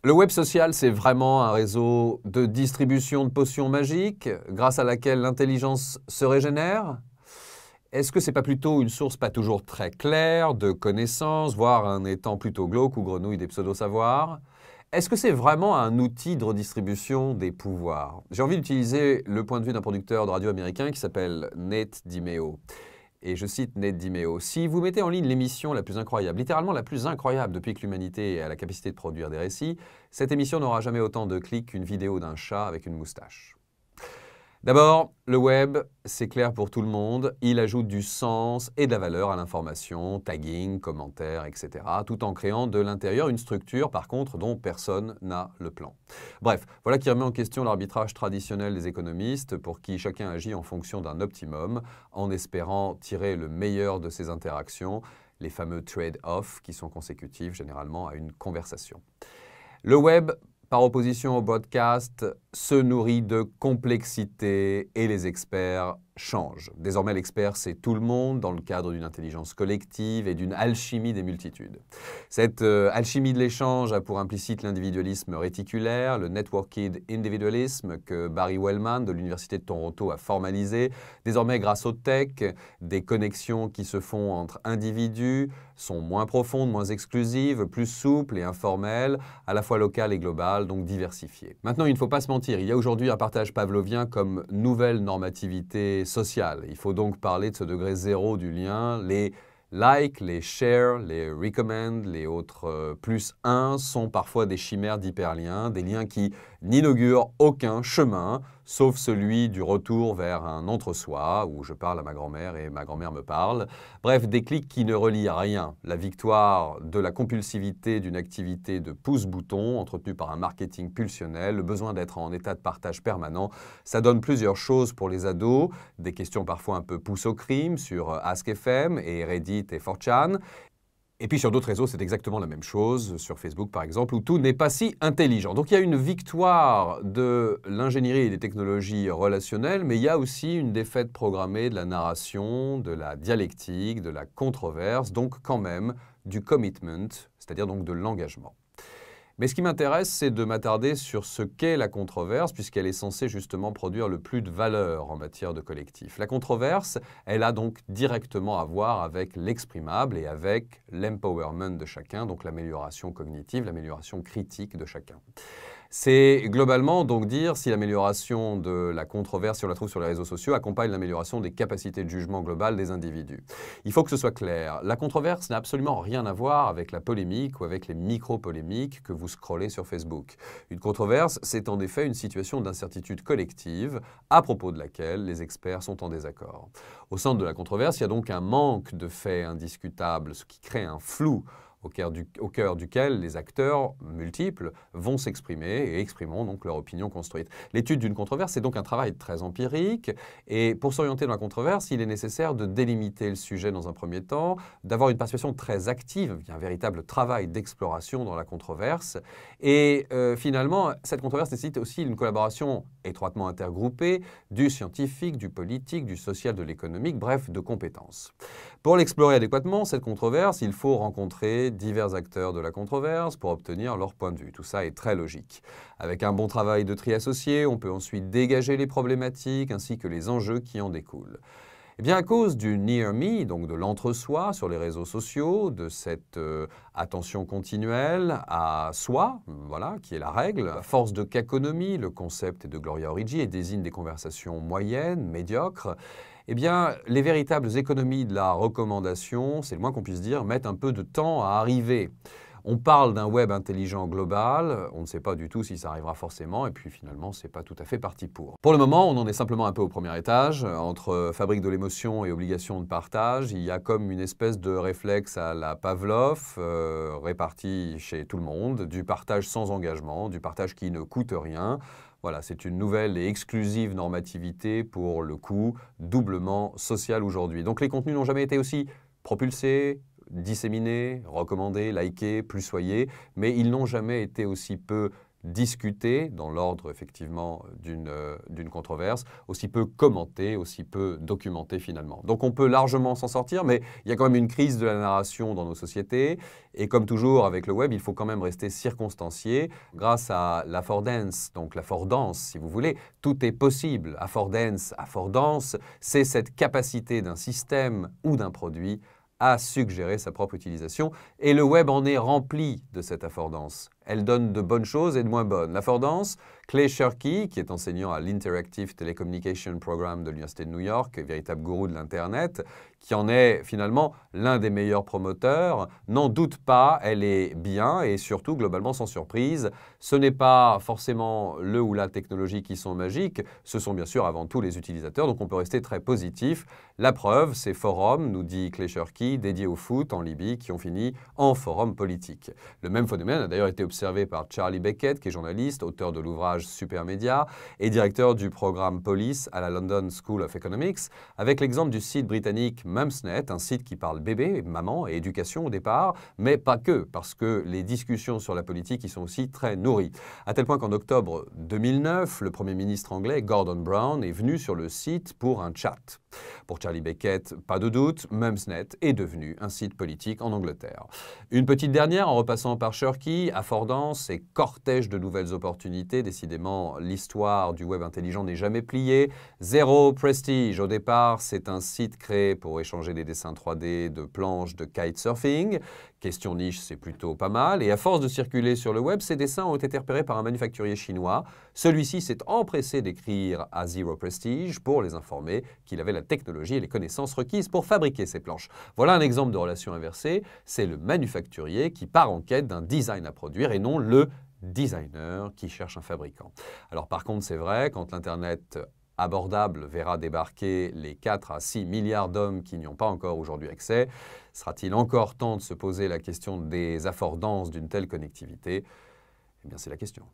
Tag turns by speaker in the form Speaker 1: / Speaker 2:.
Speaker 1: Le web social, c'est vraiment un réseau de distribution de potions magiques grâce à laquelle l'intelligence se régénère? Est-ce que c'est pas plutôt une source pas toujours très claire de connaissances, voire un étang plutôt glauque ou grenouille des pseudo-savoirs? Est-ce que c'est vraiment un outil de redistribution des pouvoirs? J'ai envie d'utiliser le point de vue d'un producteur de radio américain qui s'appelle Nate Dimeo. Et je cite Nate Dimeo, « Si vous mettez en ligne l'émission la plus incroyable, littéralement la plus incroyable depuis que l'humanité a la capacité de produire des récits, cette émission n'aura jamais autant de clics qu'une vidéo d'un chat avec une moustache. » D'abord, le web, c'est clair pour tout le monde. Il ajoute du sens et de la valeur à l'information, tagging, commentaires, etc., tout en créant de l'intérieur une structure, par contre, dont personne n'a le plan. Bref, voilà qui remet en question l'arbitrage traditionnel des économistes pour qui chacun agit en fonction d'un optimum, en espérant tirer le meilleur de ses interactions, les fameux trade-offs qui sont consécutifs généralement à une conversation. Le web, par opposition au broadcast, se nourrit de complexité et les experts changent. Désormais, l'expert, c'est tout le monde dans le cadre d'une intelligence collective et d'une alchimie des multitudes. Cette alchimie de l'échange a pour implicite l'individualisme réticulaire, le networked individualisme que Barry Wellman de l'Université de Toronto a formalisé. Désormais, grâce aux tech, des connexions qui se font entre individus sont moins profondes, moins exclusives, plus souples et informelles, à la fois locales et globales, donc diversifiées. Maintenant, il ne faut pas se mentir, il y a aujourd'hui un partage pavlovien comme nouvelle normativité sociale. Il faut donc parler de ce degré zéro du lien. Les likes, les shares, les recommend, les autres +1 sont parfois des chimères d'hyperliens, des liens qui n'inaugurent aucun chemin, sauf celui du retour vers un entre-soi, où je parle à ma grand-mère et ma grand-mère me parle. Bref, des clics qui ne relient à rien. La victoire de la compulsivité d'une activité de pouce-bouton, entretenue par un marketing pulsionnel, le besoin d'être en état de partage permanent, ça donne plusieurs choses pour les ados, des questions parfois un peu pouce au crime sur Ask.fm et Reddit et 4chan. Et puis sur d'autres réseaux, c'est exactement la même chose, sur Facebook par exemple, où tout n'est pas si intelligent. Donc il y a une victoire de l'ingénierie et des technologies relationnelles, mais il y a aussi une défaite programmée de la narration, de la dialectique, de la controverse, donc quand même du commitment, c'est-à-dire donc de l'engagement. Mais ce qui m'intéresse, c'est de m'attarder sur ce qu'est la controverse, puisqu'elle est censée justement produire le plus de valeur en matière de collectif. La controverse, elle a donc directement à voir avec l'exprimable et avec l'empowerment de chacun, donc l'amélioration cognitive, l'amélioration critique de chacun. C'est globalement donc dire si l'amélioration de la controverse, si on la trouve sur les réseaux sociaux, accompagne l'amélioration des capacités de jugement global des individus. Il faut que ce soit clair. La controverse n'a absolument rien à voir avec la polémique ou avec les micro-polémiques que vous scrollez sur Facebook. Une controverse, c'est en effet une situation d'incertitude collective à propos de laquelle les experts sont en désaccord. Au centre de la controverse, il y a donc un manque de faits indiscutables, ce qui crée un flou au cœur duquel les acteurs multiples vont s'exprimer et exprimeront donc leur opinion construite. L'étude d'une controverse, c'est donc un travail très empirique et pour s'orienter dans la controverse, il est nécessaire de délimiter le sujet dans un premier temps, d'avoir une participation très active, il y a un véritable travail d'exploration dans la controverse et finalement, cette controverse nécessite aussi une collaboration étroitement intergroupée du scientifique, du politique, du social, de l'économique, bref, de compétences. Pour l'explorer adéquatement, cette controverse, il faut rencontrer divers acteurs de la controverse pour obtenir leur point de vue. Tout ça est très logique. Avec un bon travail de tri associé, on peut ensuite dégager les problématiques ainsi que les enjeux qui en découlent. Eh bien, à cause du near me, donc de l'entre-soi sur les réseaux sociaux, de cette attention continuelle à soi, voilà, qui est la règle, à force de caconomie, le concept est de Gloria Origi et désigne des conversations moyennes, médiocres, eh bien, les véritables économies de la recommandation, c'est le moins qu'on puisse dire, mettent un peu de temps à arriver. On parle d'un web intelligent global, on ne sait pas du tout si ça arrivera forcément, et puis finalement, c'est pas tout à fait parti pour. Pour le moment, on en est simplement un peu au premier étage, entre fabrique de l'émotion et obligation de partage, il y a comme une espèce de réflexe à la Pavlov, réparti chez tout le monde, du partage sans engagement, du partage qui ne coûte rien. Voilà, c'est une nouvelle et exclusive normativité pour le coup doublement sociale aujourd'hui. Donc les contenus n'ont jamais été aussi propulsés, disséminés, recommandés, likés, plus soyez, mais ils n'ont jamais été aussi peu discuté dans l'ordre effectivement d'une controverse, aussi peu commenté, aussi peu documenté finalement. Donc on peut largement s'en sortir, mais il y a quand même une crise de la narration dans nos sociétés. Et comme toujours avec le web, il faut quand même rester circonstancié. Grâce à l'affordance, donc l'affordance si vous voulez, tout est possible. Affordance, c'est cette capacité d'un système ou d'un produit à suggérer sa propre utilisation. Et le web en est rempli de cette affordance. Elle donne de bonnes choses et de moins bonnes. L'affordance, Clay Shirky, qui est enseignant à l'Interactive Telecommunication Program de l'Université de New York, véritable gourou de l'Internet, qui en est finalement l'un des meilleurs promoteurs, n'en doute pas, elle est bien et surtout, globalement, sans surprise, ce n'est pas forcément le ou la technologie qui sont magiques, ce sont bien sûr avant tout les utilisateurs, donc on peut rester très positif. La preuve, ces forums, nous dit Clay Shirky, dédiés au foot en Libye, qui ont fini en forum politique. Le même phénomène a d'ailleurs été observé par Charlie Beckett, qui est journaliste, auteur de l'ouvrage Supermédia et directeur du programme Police à la London School of Economics, avec l'exemple du site britannique Mumsnet, un site qui parle bébé, maman et éducation au départ, mais pas que, parce que les discussions sur la politique y sont aussi très nourries. À tel point qu'en octobre 2009, le Premier ministre anglais Gordon Brown est venu sur le site pour un chat. Pour Charlie Beckett, pas de doute, Mumsnet est devenu un site politique en Angleterre. Une petite dernière, en repassant par Shirky, affordance et cortège de nouvelles opportunités. Décidément, l'histoire du web intelligent n'est jamais pliée. Zéro prestige. Au départ, c'est un site créé pour échanger des dessins 3D de planches de kitesurfing. Question niche, c'est plutôt pas mal. Et à force de circuler sur le web, ces dessins ont été repérés par un manufacturier chinois. Celui-ci s'est empressé d'écrire à Zero Prestige pour les informer qu'il avait la technologie et les connaissances requises pour fabriquer ces planches. Voilà un exemple de relation inversée. C'est le manufacturier qui part en quête d'un design à produire et non le designer qui cherche un fabricant. Alors par contre, c'est vrai, quand l'Internet abordable verra débarquer les 4 à 6 milliards d'hommes qui n'y ont pas encore aujourd'hui accès, sera-t-il encore temps de se poser la question des affordances d'une telle connectivité? Eh bien, c'est la question.